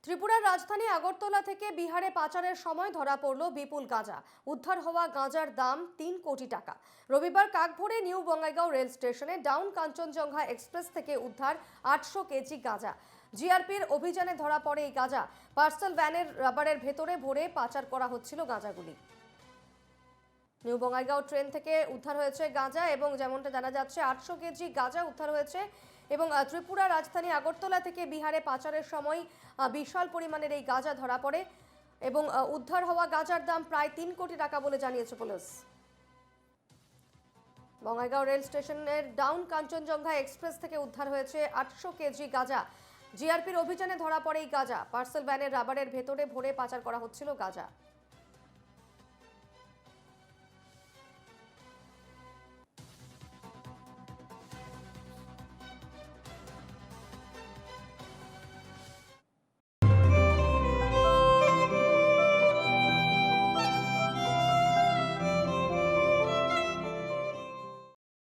ত্রিপুরার রাজধানী আগরতলা থেকে বিহারে পাচারের সময় ধরা পড়ল বিপুল গাঁজা। উদ্ধার হওয়া গাঁজার দাম ৩ কোটি টাকা। রবিবার কাকভোরে নিউ বঙ্গাইগাঁও রেল স্টেশনে ডাউন কাঞ্চনজঙ্ঘা এক্সপ্রেস থেকে উদ্ধার ৮০০ কেজি গাঁজা। জিআরপির অভিযানে ধরা পড়ে এই গাঁজা পার্সেল ভ্যানের রাবারের ভেতরে ভরে পাচার করা হচ্ছিল গাঁজাগুলি। নিউ বঙ্গাইগাঁও ট্রেন থেকে উদ্ধার হয়েছে গাঁজা এবং যেমনটা জানা যাচ্ছে ৮০০ কেজি গাঁজা উদ্ধার হয়েছে এবং ত্রিপুরা রাজধানী আগরতলা থেকে বিহারে পাচারের সময় বিশাল পরিমাণের এই গাঁজা ধরা পড়ে এবং উদ্ধার হওয়া গাঁজার দাম প্রায় ৩ কোটি টাকা বলে জানিয়েছে পুলিশ। বঙ্গাইগাঁও রেল স্টেশনের ডাউন কাঞ্চনজঙ্ঘা এক্সপ্রেস থেকে উদ্ধার হয়েছে ৮০০ কেজি গাঁজা। জিআরপির অভিযানে ধরা পড়ে এই গাঁজা পার্সেল ভ্যানের রাবারের ভেতরে ভরে পাচার করা হচ্ছিল গাঁজা।